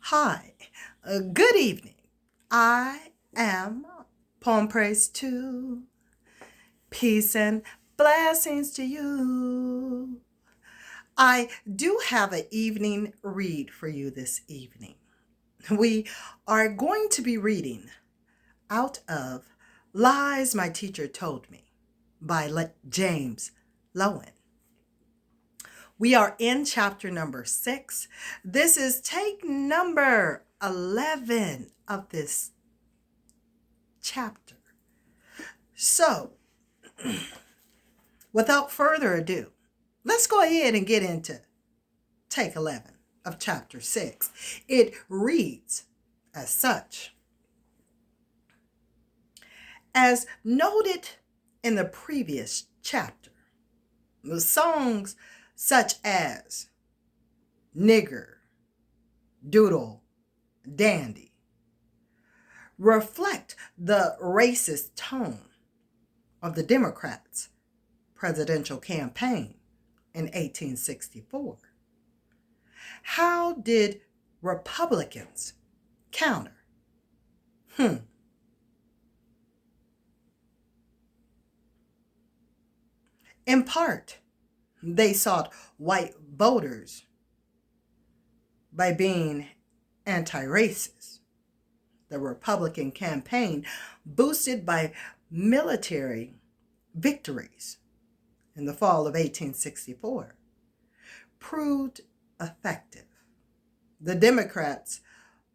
Hi, good evening. I am Poem Praise to Peace and blessings to you. I do have an evening read for you this evening. We are going to be reading out of Lies My Teacher Told Me by James Lowen. We are in chapter number 6. This is take number 11 of this chapter. So, without further ado, let's go ahead and get into take 11 of chapter 6. It reads as such. As noted in the previous chapter, the songs such as Nigger, Doodle, Dandy reflect the racist tone of the Democrats' presidential campaign in 1864. How did Republicans counter? In part, they sought white voters by being anti-racist. The Republican campaign, boosted by military victories in the fall of 1864, proved effective. The Democrats'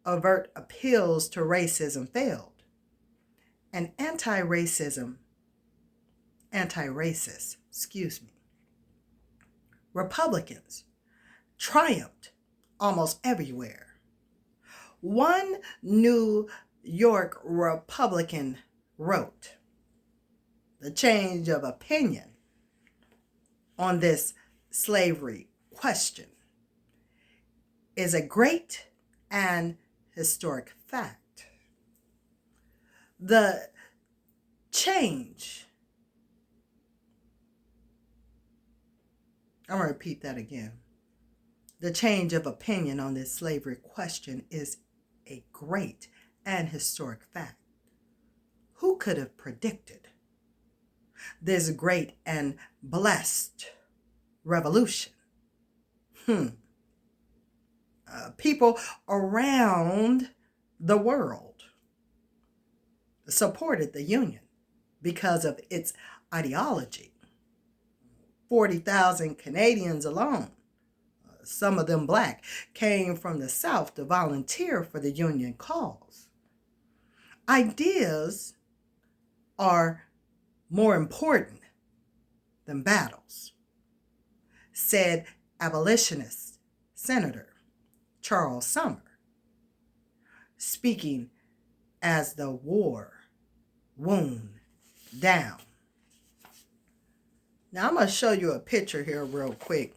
overt appeals to racism failed, and Republicans triumphed almost everywhere. One New York Republican wrote, "The change of opinion on this slavery question is a great and historic fact. The change," I'm going to repeat that again. "The change of opinion on this slavery question is a great and historic fact. Who could have predicted this great and blessed revolution?" People around the world supported the Union because of its ideology. 40,000 Canadians alone, some of them black, came from the South to volunteer for the Union cause. Ideas are more important than battles, said abolitionist Senator Charles Sumner, speaking as the war wound down. Now I'm going to show you a picture here real quick.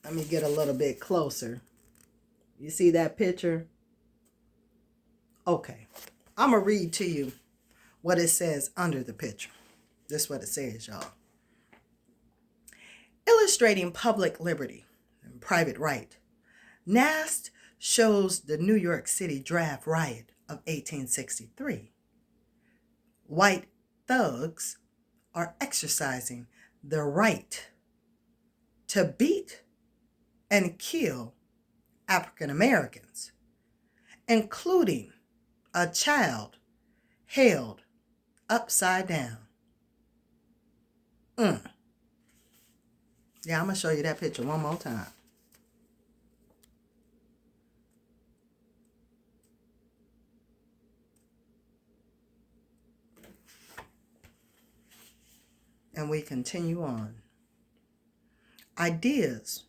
Let me get a little bit closer. You see that picture? Okay. I'm going to read to you what it says under the picture. This is what it says, y'all. Illustrating public liberty and private right, Nast shows the New York City draft riot of 1863. White thugs are exercising their right to beat and kill African Americans, including a child held upside down. Yeah, I'm going to show you that picture one more time. And we continue on. Ideas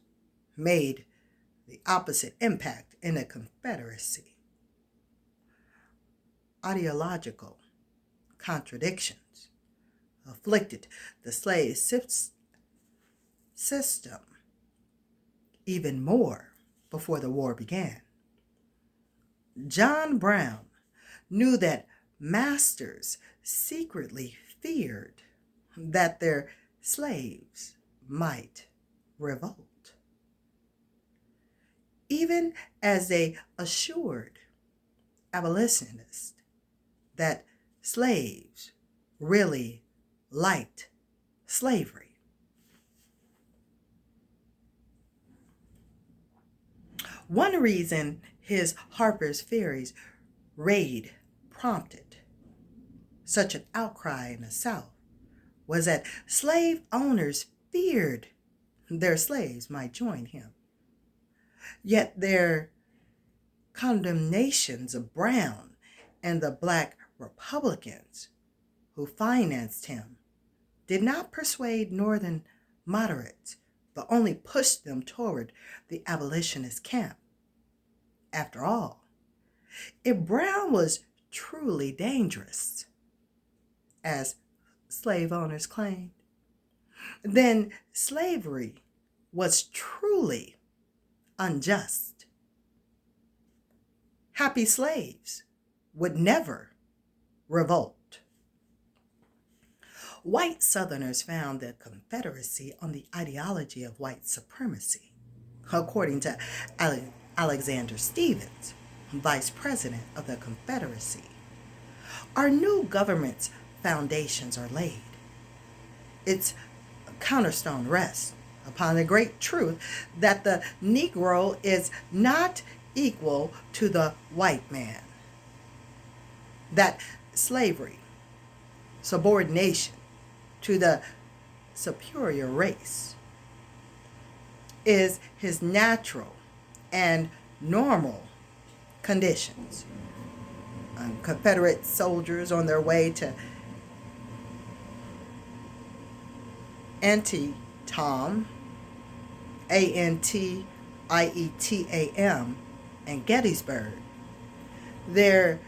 made the opposite impact in the Confederacy. Ideological contradictions afflicted the slave system even more before the war began. John Brown knew that masters secretly feared that their slaves might revolt. even as they assured abolitionists that slaves really liked slavery. One reason his Harper's Ferry's raid prompted such an outcry in the South was that slave owners feared their slaves might join him. Yet their condemnations of Brown and the Black Republicans who financed him did not persuade Northern moderates, but only pushed them toward the abolitionist camp. After all, if Brown was truly dangerous, as slave owners claimed, then slavery was truly unjust. Happy slaves would never revolt. White Southerners found the Confederacy on the ideology of white supremacy, according to Alexander Stephens, Vice President of the Confederacy. Our new government's foundations are laid. Its cornerstone rests upon the great truth that the Negro is not equal to the white man, that slavery, subordination to the superior race, is his natural and normal conditions. Confederate soldiers on their way to Antietam, Antietam, and Gettysburg, their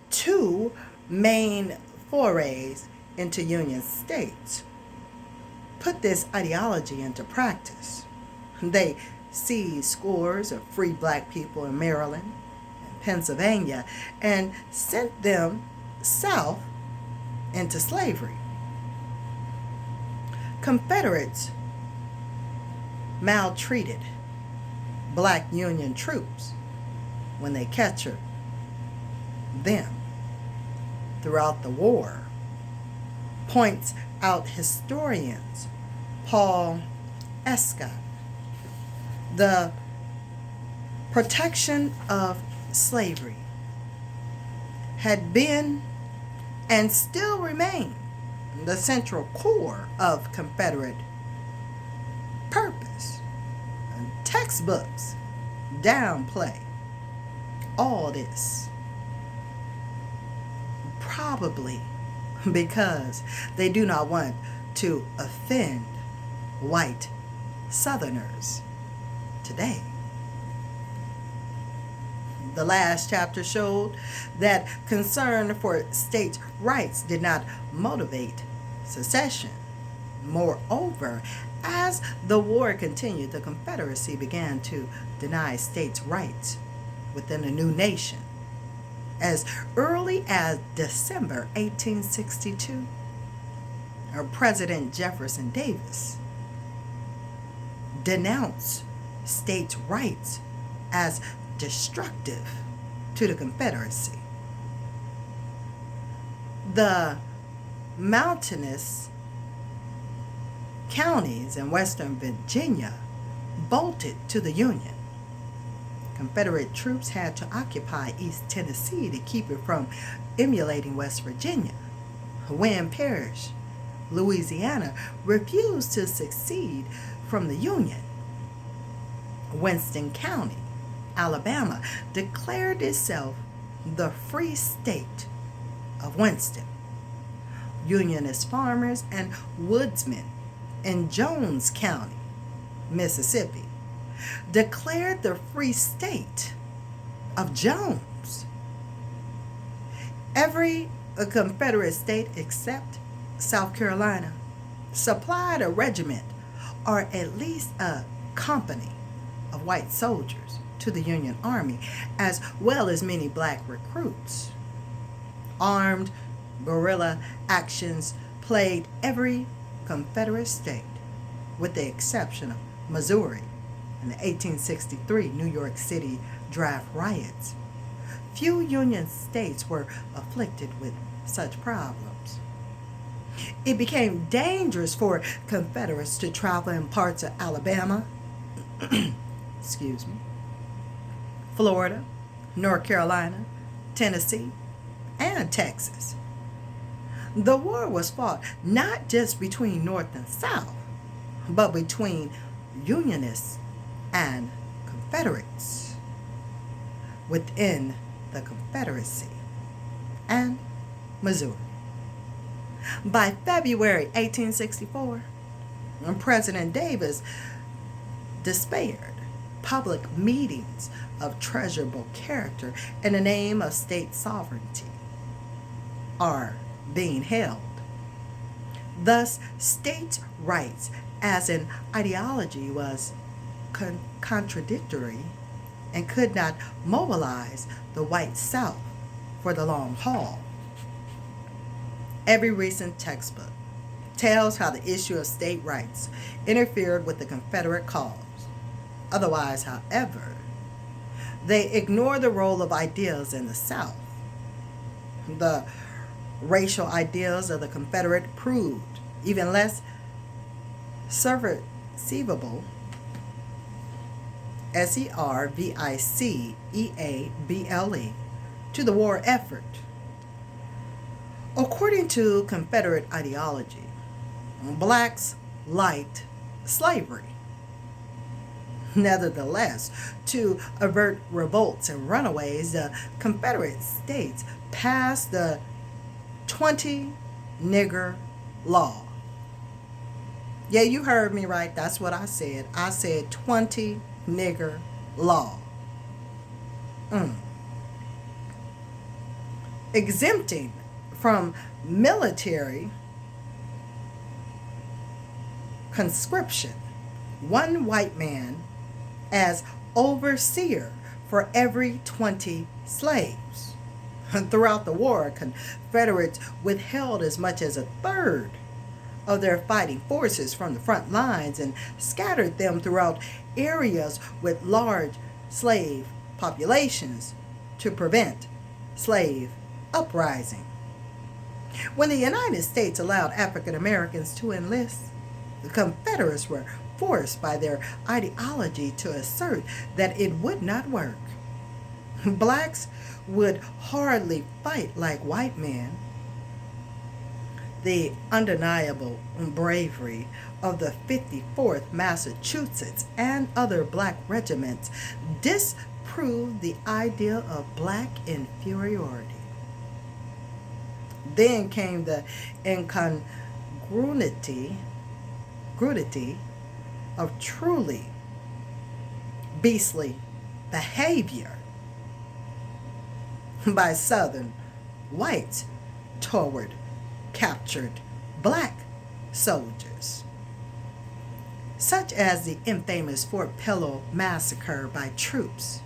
two main forays into Union states, put this ideology into practice. They seized scores of free black people in Maryland and Pennsylvania and sent them south into slavery. Confederates maltreated black Union troops when they captured them throughout the war, points out historians Paul Escott. The protection of slavery had been and still remained the central core of Confederate purpose. And textbooks downplay all this, probably because they do not want to offend white Southerners today. The last chapter showed that concern for states' rights did not motivate secession. Moreover, as the war continued, the Confederacy began to deny states' rights within a new nation. As early as December 1862, President Jefferson Davis denounced states' rights as destructive to the Confederacy. The mountainous counties in western Virginia bolted to the Union. Confederate troops had to occupy East Tennessee to keep it from emulating West Virginia. When Parish, Louisiana, refused to secede from the Union. Winston County, Alabama, declared itself the Free State of Winston. Unionist farmers and woodsmen in Jones County, Mississippi, declared the Free State of Jones. Every Confederate state except South Carolina supplied a regiment or at least a company of white soldiers to the Union Army, as well as many black recruits. Armed guerrilla actions plagued every Confederate state, with the exception of Missouri in the 1863 New York City draft riots. Few Union states were afflicted with such problems. It became dangerous for Confederates to travel in parts of Alabama, excuse me, Florida, North Carolina, Tennessee, and Texas. The war was fought not just between North and South, but between Unionists and Confederates within the Confederacy and Missouri. By February 1864, President Davis despaired. Public meetings of treasurable character in the name of state sovereignty are being held. Thus, states' rights as an ideology was contradictory and could not mobilize the white South for the long haul. Every recent textbook tells how the issue of state rights interfered with the Confederate cause. Otherwise, however, they ignore the role of ideals in the South. The racial ideals of the Confederate proved even less serviceable, serviceable, to the war effort. According to Confederate ideology, blacks liked slavery. Nevertheless, to avert revolts and runaways, the Confederate States passed the 20 nigger law. Yeah, you heard me right. That's what I said. I said 20 nigger law. Exempting from military conscription one white man as overseer for every 20 slaves. Throughout the war, Confederates withheld as much as a third of their fighting forces from the front lines and scattered them throughout areas with large slave populations to prevent slave uprising. When the United States allowed African Americans to enlist, the Confederates were forced by their ideology to assert that it would not work. Blacks would hardly fight like white men. The undeniable bravery of the 54th Massachusetts and other black regiments disproved the idea of black inferiority. Then came the incongruity of truly beastly behavior by Southern whites toward captured black soldiers, such as the infamous Fort Pillow massacre by troops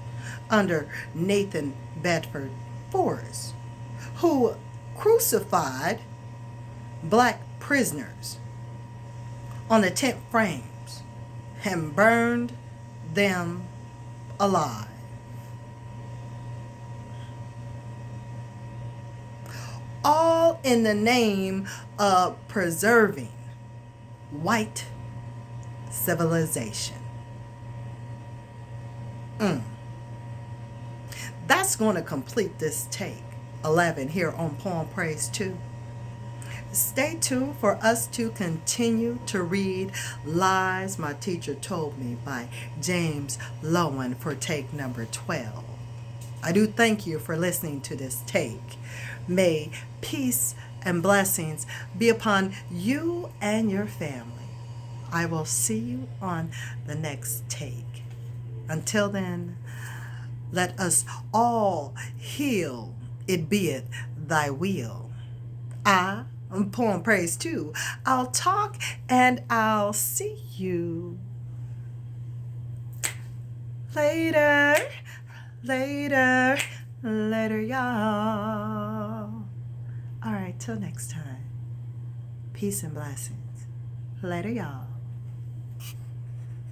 under Nathan Bedford Forrest, who crucified black prisoners on the tent frames and burned them alive. All in the name of preserving white civilization. That's going to complete this take 11 here on Poem Praise 2. Stay tuned for us to continue to read Lies My Teacher Told Me by James Lowen for take number 12. I do thank you for listening to this take. May peace and blessings be upon you and your family. I will see you on the next take. Until then, let us all heal, it beeth thy will. I'm Poem Praise 2. I'll talk and I'll see you later, y'all. All right, till next time. Peace and blessings. Later, y'all.